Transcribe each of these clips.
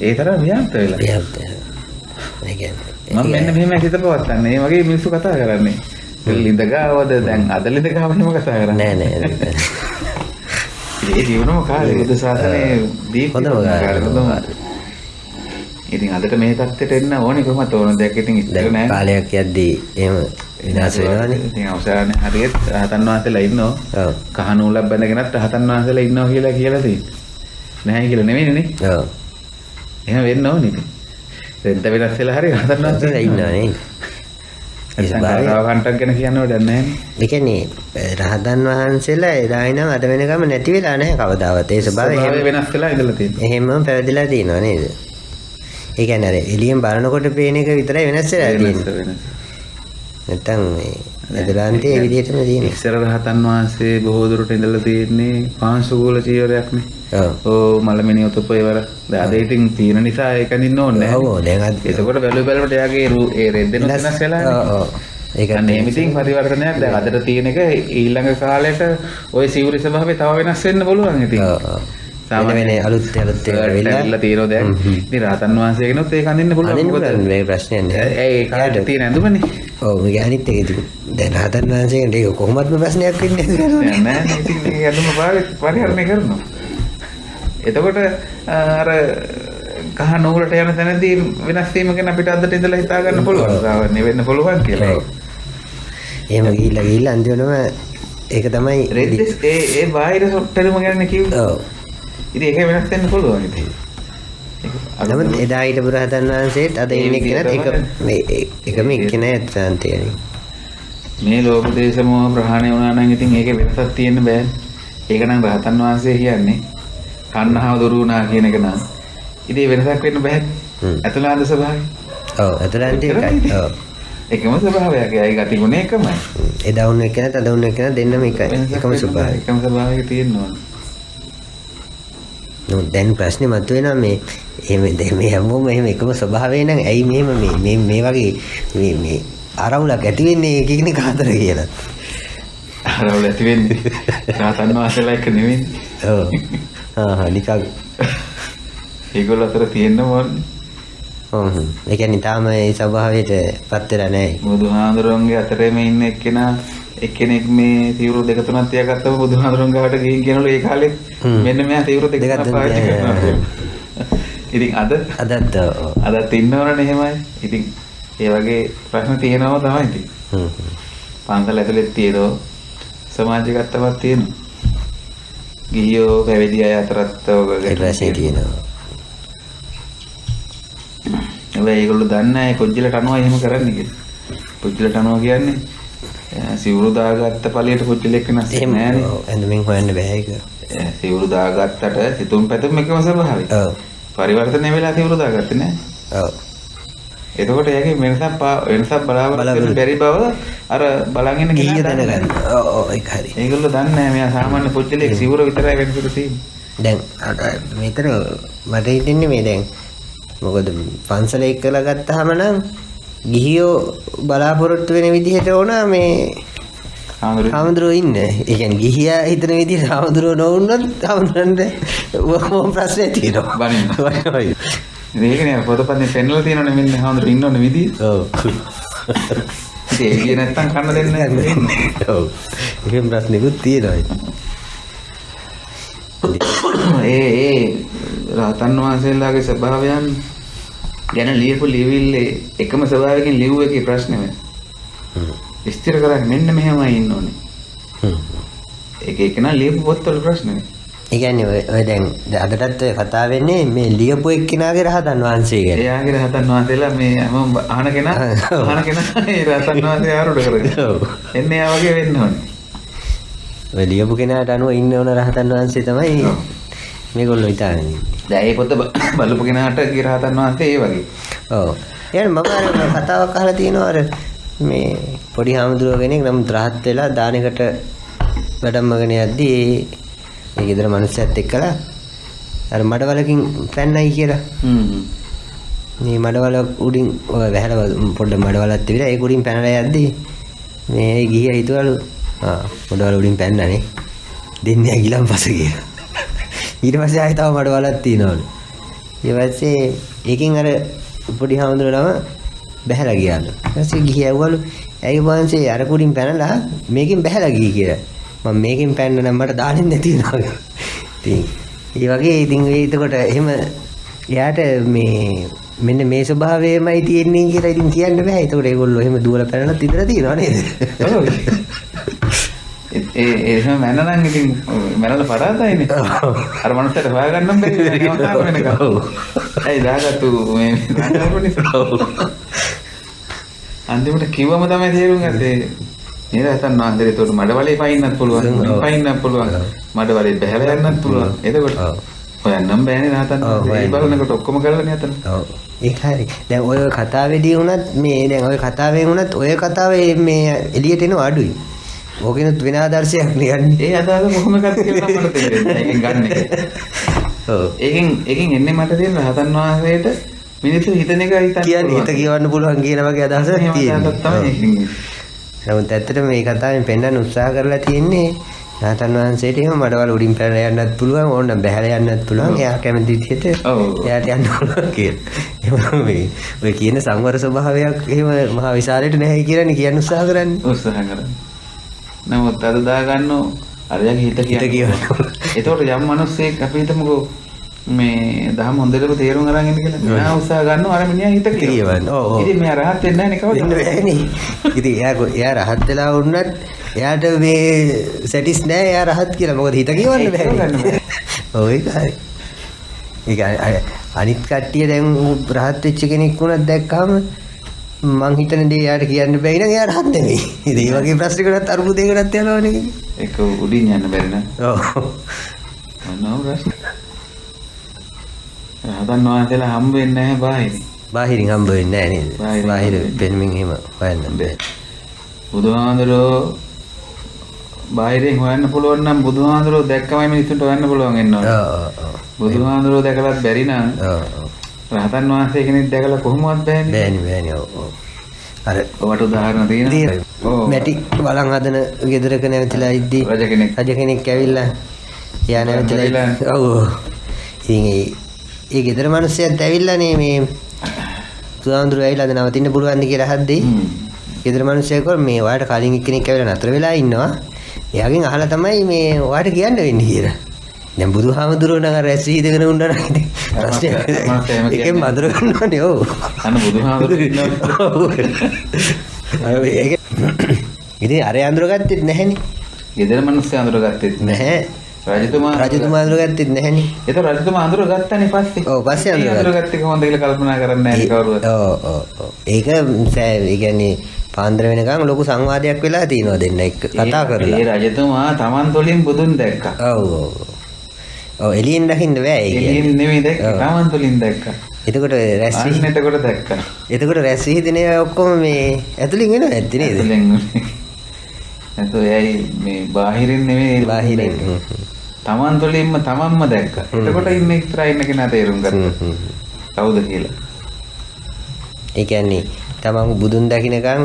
ඒ තරම් ව්‍යාප්ත වෙලා. ව්‍යාප්ත. ඒ කියන්නේ මම මෙන්න මෙහෙම හිත පවත්තන්නේ. මේ වගේ මිනිස්සු කතා කරන්නේ. ලිඳ ගාවද දැන් අද ලිඳ ගාව එහෙම කතා කරන්නේ. නෑ. ඒ ජීවනම කාලේ බුද්ධ ශාසනයේ දීප්ති හොඳම. ඉතින් අදට මේ තත්ත්වයට එන්න ඕනේ කොහොමද ඕන දෙයක් ඉතින් ඉස්සර නෑ. කාලයක් යද්දී එහෙම විනාශ වෙනවනේ. ඉතින් අවසානයේ හරියට රහතන් වහන්සේලා ඉන්නවා. ඔව්. කහ නූලක් බැඳගෙනත් රහතන් වහන්සේලා ඉන්නවා කියලා තියෙන්නේ. නැහැ කියලා නෙමෙයිනේ. ඔව්. එහෙම වෙන්න ඕනේ ඉතින්. රෙද්ද වෙනස් වෙලා හරි රහතන් වහන්සේලා ඉන්නවා නේ. සංඝාරාව කන්ටක් ගැන කියන්න ඕනේ නැහැ. ඒ කියන්නේ රහතන් වහන්සේලා එදා ඉඳන් අද වෙනකම් නැති වෙලා නැහැ කවදාවත්. ඒ ස්වභාවය වෙනස් වෙලා ඉඳලා තියෙනවා. එහෙමම පැවතිලා තියෙනවා නේද? ඒ කියන්නේ අර එළියෙන් බලනකොට පේන එක විතරයි වෙනස් වෙලා තියෙන්නේ. නැත්තම් මේ එදලාන්තේ ඒ විදිහටම තියෙන්නේ. ඉස්සර රහතන් වහන්සේ බොහෝ දුරට ඉඳලා තියෙන්නේ පාංශුගෝල චීවරයක්නේ. ඔව් මලමිණි උතුපේවර. දැන් අද ඉතින් තියෙන නිසා ඒක අඳින්න ඕනේ නැහැ. ඔව් දැන් අද එතකොට බැලුවට එයාගේ ඒ රෙද්දෙන වෙනස් වෙලානේ. ඔව්. ඒක නේ මිතින් පරිවර්තනයක් දැන් අදට තියෙන එක ඊළඟ කාලෙට ওই සිවුරි ස්වභාවය තව වෙනස් වෙන්න පුළුවන් ඉතින්. ඔව්. සාමාන්‍ය අලුත් වෙලා තියෙනවා දැන්. ඉතින් රහතන් වහන්සේ කෙනෙක් ඒක අඳින්න පුළුවන්. මොකද මේ ප්‍රශ්නයක් නෑ. ඒ කාලේ තියෙන ඇඳුමනේ. ඔව් මේක අනිත් එක ඉතින් දැන් රහතන් වහන්සේ කෙනෙක් ඒක කොහොමත්ම ප්‍රශ්නයක් වෙන්නේ නැහැ. නෑ ඉතින් මේක ඇඳුම පරිහරණය කරනවා. එතකොට අර කහ නූලට යන තැනදී වෙනස් වීම ගැන අපිට අදට ඉඳලා හිතා ගන්න පුළුවන්. සාමාන්‍ය වෙන්න පුළුවන් කියලා. එහෙම ගිහිල්ලා අන්තිමටම ඒක තමයි රෙද්දස් ඒ බාහිර සොට්ටලම ගැන කිව්වා. ඔව්. ඉතින් ඒක වෙනස් වෙන්න පුළුවන් ඉතින්. නමුත් එදා හිටපු රහතන් වහන්සේත් අද ඉන්නේ කෙනත් එකම එක්කෙනා ඇත්තන්තියනේ. මේ ලෝක දේශ මොහ ප්‍රහාණය වුණා නම් ඉතින් ඒකේ වෙනසක් තියෙන්න බෑ. ඒක නම් රහතන් වහන්සේ කියන්නේ කන්නහව දුරු වුණා කියන එක නම් ඉතින් වෙනසක් වෙන්න බෑ. අතුලාන්ත ස්වභාවය. ඔව් අතුලාන්ත එකයි. ඔව්. එකම ස්වභාවයක්. ඒයි ගති ගුණ එකමයි. එදා වුණ එකනත් අද වුණ එකනත් දෙන්නම එකයි. එකම ස්වභාවය. එකම ස්වභාවයක තියෙනවා. දැන් ප්‍රශ්නේ මතුවෙනවා මේ එහෙම මේ හැමෝම එහෙම එකම ස්වභාවය නම් ඇයි මෙහෙම මේ වගේ මේ ආරවුලක් ඇති වෙන්නේ කියන කාතර කියලා. ආරවුල ඇති වෙන්නේ රහතන් වහන්සේලා එක නෙවෙයි. ඔව්. නිකන් ඒගොල්ලෝ අතර තියෙන්න ඕනේ. ඔව්. ඒ කියන්නේ තාම ඒ ස්වභාවයට පත් වෙලා නැහැ. බුදුහාඳුරන්ගේ අතරේම ඉන්න එක්කෙනෙක් මේ තීව්‍ර දෙක තුනක් තියාගත්තම බුදුහාඳුරන් ගාවට ගිහින් කියනවලු ඒ කාලේ මෙන්න මෙයා තීව්‍ර දෙක තුනක් පාවිච්චි කරනවා. ඉතින් අදත් ඉන්නවනේ එහෙමයි. ඉතින් ඒ වගේ ප්‍රශ්න තියෙනවා තමයි ඉතින්. පන්සල ඇතුලේ තියෙනවා සමාජගතවත් තියෙනවා. ගිහියෝ පැවිදි අය අතරත් ඔය ප්‍රශ්නේ තියෙනවා. ඒගොල්ලෝ දන්නේ නැහැ කොච්චරට අනවා එහෙම කරන්නේ කියලා. කොච්චරට අනවා කියන්නේ සිවුරු දාගත්ත ඵලයට කොච්චරක් වෙනස් නැහැ නේ. එඳුමින් හොයන්න බෑ ඒක. සිවුරු දාගත්තට සිතුම් පැතුම් එකම ස්වභාවය. ඔව්. පරිවර්තනය වෙලා සිවුරු දාගත්තේ නැහැ. ඔව්. එතකොට ඒකේ වෙනසක් බලාගෙන බැරි බව අර බලන් ඉන්න ගිහිය දැනගන්න. ඔව් ඒක හරි. ඒගොල්ලෝ දන්නේ නැහැ මෙයා සාමාන්‍ය කොච්චරක් සිවුර විතරයි වෙනසට තියෙන්නේ. දැන් මෙතන මට හිතෙන්නේ මේ දැන් මොකද පන්සල එක්කලා ගත්තාම නම් ගිහියෝ බලාපොරොත්තු වෙන විදිහට ඕන මේ හාමුදුරුවෝ ඉන්න. ඒ කියන්නේ ගිහියා හිතන විදිහට හාමුදුරුවෝ නොවුනොත් හාමුදුරන්ට මොන ප්‍රශ්නයක් තියෙනවා. බනින්න. ඒකනේ පොතපතේ පෙන්වලා තියෙනවනේ මෙන්න හාමුදුරුවෝ ඉන්න ඕන විදිහ. ඔව්. ඒ විදිහ නැත්තම් කන්න දෙන්නේ නැහැ. ඔව්. ඒකෙන් ප්‍රශ්නිකුත් තියෙනවා. ඒ රහතන් වහන්සේලාගේ ස්වභාවයන් ගැන ලියපු ලියවිල්ලේ එකම ස්වභාවයකින් ලියුව එකේ ප්‍රශ්නේ වෙන. විස්තර කරන්නේ මෙන්න මෙහෙමයි ඉන්න ඕනේ. ඒක නා ලියපු පොත්වල ප්‍රශ්නේ. ඒ කියන්නේ ඔය දැන් අදටත් ඔය කතා වෙන්නේ මේ ලියපු එක්කිනාගේ රහතන් වහන්සේ ගැන. එයාගේ රහතන් වහන්සේලා මේ හැමෝම අහන කෙනා ඒ රහතන් වහන්සේ ආරුඩ කරගෙන. ඔව්. එන්නේ යා වගේ වෙන්න ඕනේ. ඔය ලියපු කෙනාට අනුව ඉන්න ඕන රහතන් වහන්සේ තමයි මේගොල්ලෝ හිතන්නේ. දැන් මේ පොත බලපු කෙනාට ගිය රහතන් වහන්සේ ඒ වගේ. ඔව්. එහෙනම් මම අර කතාවක් අහලා තියෙනවා අර මේ පොඩි හාමුදුරුවෝ කෙනෙක් නම් රහත් වෙලා දානෙකට වැඩමගෙන යද්දී ඒ ගෙදර මිනිස්සුත් එක්කලා අර මඩවලකින් පැන්නයි කියලා. මේ මඩවල උඩින් ඔය වැහලා පොඩ්ඩ මඩවලක් තිබිලා ඒක උඩින් පැනලා යද්දී මේ ගිහියා හිතුවලු මඩවල උඩින් පැන්නනේ දෙන්නේ ගිලන් පස්සේ කියලා. ඊට පස්සේ ආයෙ තව මඩවලක් තියනවලු. ඊට පස්සේ ඒකෙන් අර පොඩි හාමුදුරුවෝ බැහැලා ගියාලු. ඊට පස්සේ ගිහින් ඇව්වලු ඇයි වහන්සේ අර කුඩින් පැනලා මේකෙන් බැහැලා ගියේ කියලා. මම මේකෙන් පැන්න නම් මට දාන්නේ නැති වෙනවා. ඉතින් ඒ වගේ ඉතින් ඒකට එහෙම එයාට මේ මෙන්න මේ ස්වභාවයමයි තියෙන්නේ කියලා ඉතින් කියන්න බෑ. ඒකට ඒගොල්ලෝ එහෙම දුවලා පැනනත් ඉතලා තියෙනවා නේද? එහෙම මැනනම් ඉතින් මැනලා පරාදයිනේ. අර මනුස්සයට හොයාගන්නම් බැරි වෙනකම්. ඇයි දාගත්තු මේ අන්තිමට කිව්වම තමයි තේරුම් ගත්තේ. නේද නැත්නම් නාන්දේ ඒකට මඩවලේ පයින්නත් පුළුවන්. පයින්නත් පුළුවන්. මඩවලේ බැහැලා යන්නත් පුළුවන්. එතකොට හොයන්නම් බෑනේ නාතන්. ඒ බලනකොට ඔක්කොම කරලානේ අතන. ඔව්. ඒක හරි. දැන් ඔය කතාවේදී වුණත් මේ දැන් ඔය කතාවෙන් වුණත් ඔය කතාවේ මේ එළියට එනවා අඩුයි. ඕකෙනුත් වෙන ආදර්ශයක් ලියන්නේ. ඒ අදාළ කොහොම එකක්ද කියලා මට තේරෙන්නේ. ඒකෙන් ගන්න එක. ඔව්. ඒකෙන් එන්නේ මට තේරෙන රහතන් වහන්සේට මිනිස්සු හිතන එක කියන්නේ හිත කියවන්න පුළුවන් කියන වගේ අදහසක් තියෙනවා. නමුත් ඇත්තටම මේ කතාවෙන් පෙන්වන්න උත්සාහ කරලා තියෙන්නේ රහතන් වහන්සේට එහෙම මඩවල උඩින් පැනලා යන්නත් පුළුවන් ඕනනම් බැහැලා යන්නත් පුළුවන්. එයා කැමති විදිහට එයාට යන්න පුළුවන් කියලා. එහෙම මේ ඔය කියන සංවර ස්වභාවයක් එහෙම මහා විශාලයට නැහැ කියලානේ කියන්න උත්සාහ කරන්නේ. උත්සාහ කරන්නේ. නමුත් අද දාගන්නෝ අරයාගේ හිත කියනවා. ඒතකොට යම් මිනිස්සෙක් අපි හිතමුකෝ මේ දහම හොඳටම තේරුම් අරන් ඉන්න කියලා. මෙයා උත්සාහ ගන්නවා අර මිනිහා හිත කියවන්න. ඔව් ඔව්. ඉතින් මෙයා රහත් වෙන්නේ නැහැ නේ කවදාවත්. වෙන්නේ නැහැ. ඉතින් එයා රහත් වෙලා වුණත් එයාට මේ සැටිස් නැහැ එයා රහත් කියලා. මොකද හිත කියවන්න බෑ. ඔව් ඒක හරි. ඒක අනිත් කට්ටිය දැන් රහත් වෙච්ච කෙනෙක් වුණත් දැක්කම මං හිතන දේ යාට කියන්න බැරි නම් එයා රහත් නෙමෙයි. ඉතින් මේ වගේ ප්‍රශ්නයකටත් අරුබුදයකටත් යනවනේ. ඒක උඩින් යන්න බැරි නේද? ඔව්. මොනවා ප්‍රශ්න? රහතන් වහන්සේලා හම්බ වෙන්නේ නැහැ බාහිරින්. බාහිරින් හම්බ වෙන්නේ නැහැ නේද? බාහිර පෙන්මින් එහෙම හොයන්න බෑ. බුදුහාඳුරෝ බාහිරින් හොයන්න පුළුවන් නම් බුදුහාඳුරෝ දැක්කමයි මිනිස්සුන්ට හොයන්න පුළුවන් වෙනවා. ඔව් ඔව්. බුදුහාඳුරෝ දැකලත් බැරි නම් ඔව් ඔව්. රහතන් වහන්සේ කෙනෙක් දැකලා කොහොමවත් බෑනේ. බෑනේ ඔව් ඔව්. අර ඔබට උදාහරණ දෙන්න. ඔව්. මැටි බලන් හදන ගෙදරක නැවතිලා ඉද්දි රජ කෙනෙක් ඇවිල්ලා එයා නැවතිලා ඔව්. ඉතින් ඒ ගෙදර මිනිස්සුත් ඇවිල්ලානේ මේ සුදාඳුරු ඇවිල්ලාද නවතින්න පුළුවන්ද කියලා අහද්දී ගෙදර මිනිස්සු කෝ මේ ඔයාලට කලින් එක්කෙනෙක් ඇවිල්ලා නතර වෙලා ඉන්නවා. එයාගෙන් අහලා තමයි මේ ඔයාලට කියන්න වෙන්නේ කියලා. දැන් බුදුහාමුදුරුවෝ නම් අර ඇස් විහිදගෙන උන්නා නම් ප්‍රශ්නයක් ඒකෙන් මදුර ගන්නවනේ. ඔව්. අන්න බුදුහාමුදුරුවෝ ඉන්නවා. ඒක ඉතින් අර අඳුරගත්තෙත් නැහැනේ. ගෙදර මිනිස්සු අඳුරගත්තෙත් නැහැ. රජතුමා අඳුරගත්තෙත් නැහැනේ. ඒක රජතුමා අඳුරගත්තානේ පස්සේ. ඔව් පස්සේ අඳුරගත්තේ කොහොමද කියලා කල්පනා කරන්නේ නැහැ කවුරුවත්. ඔව් ඔව් ඔව්. ඒක ඒ කියන්නේ පාන්දර වෙනකන් ලොකු සංවාදයක් වෙලා තියෙනවා දෙන්න එක්ක කතා කරලා. ඒ රජතුමා Taman තුලින් බුදුන් දැක්කා. ඔව් ඔව්. ඔව් එළියෙන් දකින්න බෑ ඒක. එළියෙන් නෙමෙයි දැක්කා. Taman තුලින් දැක්කා. එතකොට රැස් විහිදෙනකොට දැක්කා. එතකොට රැස් විහිදෙන ඔක්කොම මේ ඇතුලින් වෙනව ඇත්ද නේද? ඇතුලින්. එතකොට එයි මේ බාහිරින් නෙමෙයි බාහිරින්. Taman තුලින්ම Tamanම දැක්කා. එතකොට ඉන්න ඉස්සරහ ඉන්න කෙනා තේරුම් ගත්තා. කවුද කියලා. ඒ කියන්නේ තමන් බුදුන් දකින්නකම්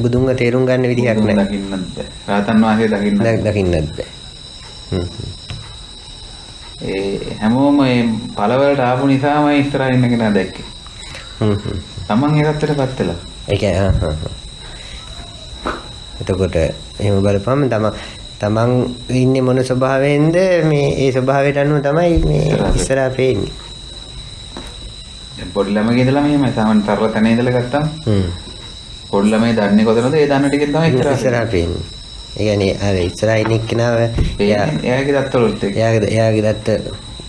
බුදුන්ව තේරුම් ගන්න විදිහක් නැහැ. දකින්නත් බෑ. රහතන් වහන්සේ දකින්නත් බෑ. ඒ හැමෝම මේ පළවලට ආපු නිසාම ඉස්සරහින් ඉන්න කෙනා දැක්කේ. තමන් ඒ තත්ත්වයටපත් වෙලා. ඒ කියන්නේ එතකොට එහෙම බලපුවම තමන් ඉන්නේ මොන ස්වභාවයෙන්ද මේ ඒ ස්වභාවයට අනුව තමයි මේ ඉස්සරහා පේන්නේ. පොඩි ළමයි ඉඳලා මෙහෙමයි තමන් තරල තැන ඉඳලා ගත්තාම පොඩි ළමයි දන්නේ කොතනද ඒ දන්න ටිකෙන් තමයි ඉස්සරහා පේන්නේ. ඒ කියන්නේ අර ඉස්සරහා ඉන්න එක්කෙනාව එයාගේ දත්තවලුත් එයාගේ දත්ත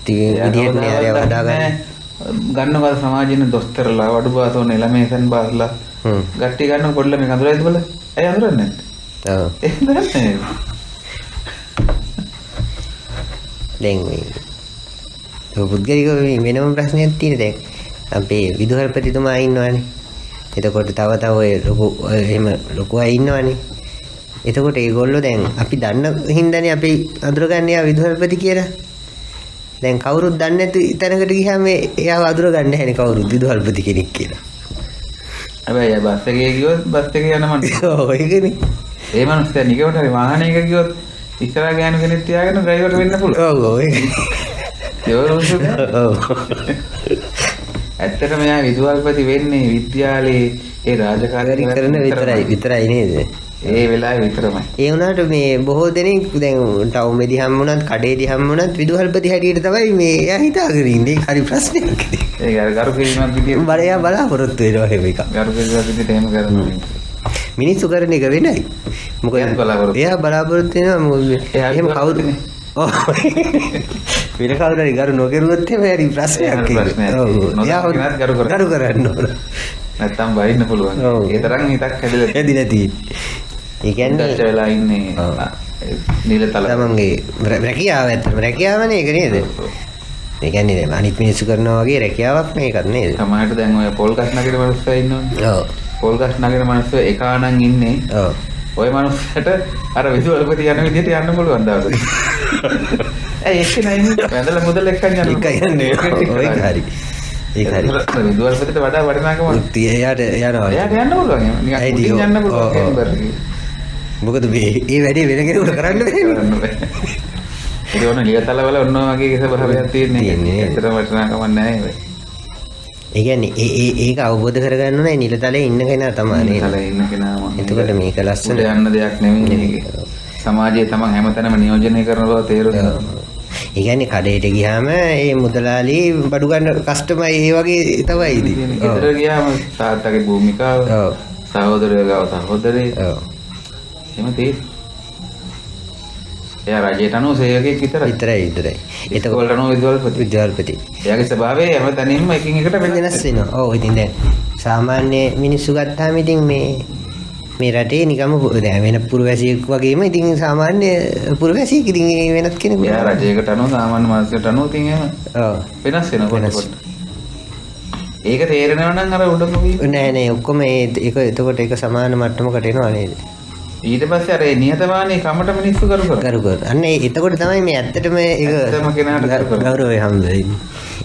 විදියට නේ අරව හදාගන්න. ගන්නවල සමාජින දොස්තරලා වඩුපාතෝනේ ළමයිසන් බාස්ලා ගට්ටි ගන්න පොඩි ළමයි අඳුරයිද බල. ඇයි අඳුරන්නේ නැත්තේ? ඔව්. ඒක දන්නේ. දැන් මේ පුද්ගලිකව වෙනම ප්‍රශ්නයක් තියෙන දැන් අපේ විදුහල්පතිතුමා ඉන්නවනේ. එතකොට තව ඔය ලොකු එහෙම ලොකු අය ඉන්නවනේ. එතකොට ඒගොල්ලෝ දැන් අපි දන්න හින්දානේ අපි අඳුරගන්නේ ආ විදුහල්පති කියලා. දැන් කවුරුත් දන්නේ නැති තැනකට ගියාම එයාව අඳුරගන්නේ නැහැනේ කවුරුත් විදුහල්පති කෙනෙක් කියලා. හැබැයි බස් එකේ ගියොත් බස් එකේ යන මනුස්සය. ඔව් ඒකනේ. ඒ මනුස්සයා නිකවට හරි වාහනයක ගියොත් ඉස්සරහ ගෑනු කෙනෙක් තියාගෙන ඩ්‍රයිවර් වෙන්න පුළුවන්. ඔව් ඔව් ඒක. ඇත්තටම මෙයා විදුහල්පති වෙන්නේ විද්‍යාලයේ ඒ රාජකාරී කරන විතරයි නේද? ඒ වෙලාවේ විතරමයි. ඒ වුණාට මේ බොහෝ දෙනෙක් දැන් ටවුමේදී හම්බුණත් කඩේදී හම්බුණත් විදුහල්පති හැටියට තමයි මේ එයා හිතාගෙන ඉන්නේ. හරි ප්‍රශ්නයක්. ඒක අර ගරු කිරීමක් විදියට බලයා බලාපොරොත්තු වෙනවා එහෙම එකක්. ගරු කිරීමක් විදියට එහෙම කරනවා. මිනිස්සු කරන එක වෙනයි. මොකද එයා බලාපොරොත්තු වෙනවා එහෙම කවුරුනේ. ඔව්. වෙන කවුරුහරි ගරු නොකරුවොත් එහෙම හරි ප්‍රශ්නයක්. එයා ගරු කරන්න ඕන. නැත්තම් වයින්න පුළුවන්. ඒ තරම් හිතක් හැදිලා තියෙන්නේ. ඒ කියන්නේ වෙලා ඉන්නේ නිලතල. තමන්ගේ රැකියාව ඇත්තටම රැකියාවනේ ඒක නේද? ඒ කියන්නේ දැන් අනිත් මිනිස්සු කරනවා වගේ රැකියාවක් මේකත් නේද? සමහරට දැන් ඔය පොල් ගස් නගින මිනිස්සු ඉන්නවනේ. ඔව්. පොල් ගස් නගින මිනිස්සු එකානම් ඉන්නේ. ඔව්. ඔය මිනිස්සුන්ට අර විදුහල්පති යන විදිහට යන්න පුළුවන් දාවද? ඒක නෑ වැඳලා මුදල් එක්කන් යන්නේ. ඒක හරි. ඒක හරි. විදුහල්පතිට වඩා වටිනාකමක් එයාට යනවා. එයාට යන්න පුළුවන්. නිකන් යන්න පුළුවන්. මොකද මේ වැඩේ වෙන කෙනෙකුට කරන්න බැහැ. ඒක ඕන නියතලවල ඔන්න වගේ ස්වභාවයක් තියෙන්නේ. ඇත්තටම වටිනාකමක් නැහැ ඒක. ඒ කියන්නේ ඒක අවබෝධ කරගන්න ඕනේ නිලතලේ ඉන්න කෙනා තමයි නේද? නිලතලේ ඉන්න කෙනාම. එතකොට මේක ලස්සන යන්න දෙයක් නෙමෙයි මේක. සමාජයේ තමන් හැමතැනම නියෝජනය කරන බව තේරුණා. ඒ කියන්නේ කඩේට ගියාම ඒ මුදලාලි බඩු ගන්න කස්ටමර් ඒ වගේ තමයි ඉතින්. ගෙදර ගියාම තාත්තගේ භූමිකාව. ඔව්. සහෝදරයෝ ගාව සහෝදරේ. ඔව්. එහෙම තියෙන්නේ. එයා රජයට අනුව සේවකයෙක් විතරයි. එතකොට අනුව විදුහල්පති. එයාගේ ස්වභාවය හැමතැනින්ම එකින් එකට වෙනස් වෙනවා. ඔව් ඉතින් දැන් සාමාන්‍ය මිනිස්සු ගත්තාම ඉතින් මේ රටේ නිකම්ම දැන් වෙන පුරවැසියෙක් වගේම ඉතින් සාමාන්‍ය පුරවැසියෙක් ඉතින් වෙනත් කෙනෙක්. එයා රජයකට අනුව සාමාන්‍ය මානසිකට අනුව ඉතින් එහෙම වෙනස් වෙනවා. ඒක තේරෙනවා නම් අර උඩ මොකද? නෑ ඔක්කොම ඒක එතකොට ඒක සමාන මට්ටමකට එනවා නේද? ඊට පස්සේ අර නිහතමානී කමට මිනිස්සු කරු කර. අන්න එතකොට තමයි මේ ඇත්තටම ඒක කෙනාට ගෞරවය හම්බ වෙන්නේ.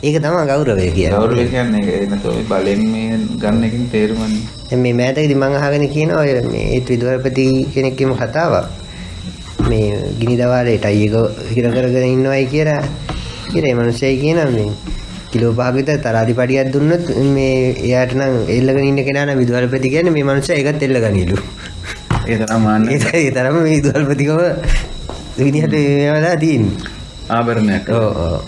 ඒක තමයි ගෞරවය කියන්නේ. ගෞරවය කියන්නේ ඒක නේද? බලෙන් මේ ගන්න එකකින් තේරුමන්නේ. දැන් මේ මෑතකදී මම අහගෙන කියනවා ඔය මේ විදුහල්පති කෙනෙක්ගේම කතාවක්. මේ ගිනි දවාලේ ටයි එක හිර කරගෙන ඉන්නවයි කියලා. ඒ මිනිස්සයි කියනවා මේ කිලෝ 5ක විතර තරාදිපඩියක් දුන්නොත් මේ එයාට නම් එල්ලගෙන ඉන්න කෙනා නම් විදුහල්පති කියන්නේ මේ මිනිස්සයා ඒකත් එල්ලගනිලු. ඒ තරම් මාන්නේ. ඒ තරම් මේ විදුහල්පතිකම විදිහට වෙලා තියෙන්නේ. ආභරණයක්. ඔව්.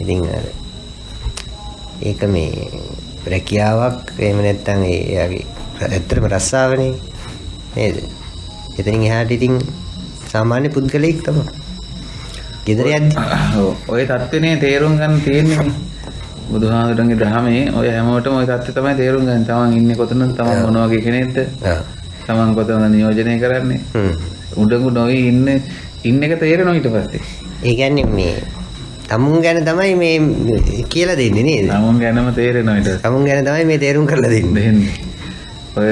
ඉතින් ඒක මේ රැකියාවක් එහෙම නැත්නම් එයාගේ ඇත්තටම රස්සාවනේ නේද? එතනින් එහාට ඉතින් සාමාන්‍ය පුද්ගලයෙක් තමයි. ගෙදර යද්දි ඔය தත්ත්වනේ තේරුම් ගන්න තියෙන්නේ. බුදුහාමුදුරන්ගේ ධර්මයේ ඔය හැමෝටම ඔය தත්ත්වය තමයි තේරුම් ගන්න. තමන් ඉන්නේ කොතනද? තමන් මොන වගේ කෙනෙක්ද? තමන් කොතනද නියෝජනය කරන්නේ? උඩඟු නොවි ඉන්න එක තේරෙනවා ඊට පස්සේ. ඒ කියන්නේ මේ තමුන් ගැන තමයි මේ කියලා දෙන්නේ නේද? තමුන් ගැනම තේරෙනවා ඊට. තමුන් ගැන තමයි මේ තේරුම් කරලා දෙන්නේ. ඔය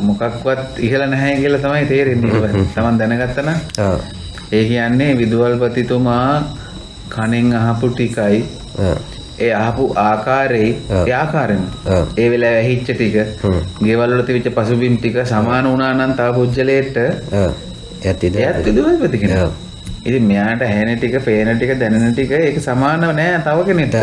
මොකක්වත් ඉහළ නැහැ කියලා තමයි තේරෙන්නේ. තමන් දැනගත්තා නම්. ඔව්. ඒ කියන්නේ විදුහල්පතිතුමා කණෙන් අහපු ටිකයි ඒ අහපු ආකාරයේ ඒ ආකාරයෙන් ඒ වෙලාවේ ඇහිච්ච ටික ගෙවල් වල තිබිච්ච පසුබිම් ටික සමාන වුණා නම් තව පුජ්‍යලයට එයත් විදුහල්පති කෙනෙක්. ඉතින් මෙයාට ඇහෙන ටික, පේන ටික, දැනෙන ටික ඒක සමානව නෑ තව කෙනෙක්ට.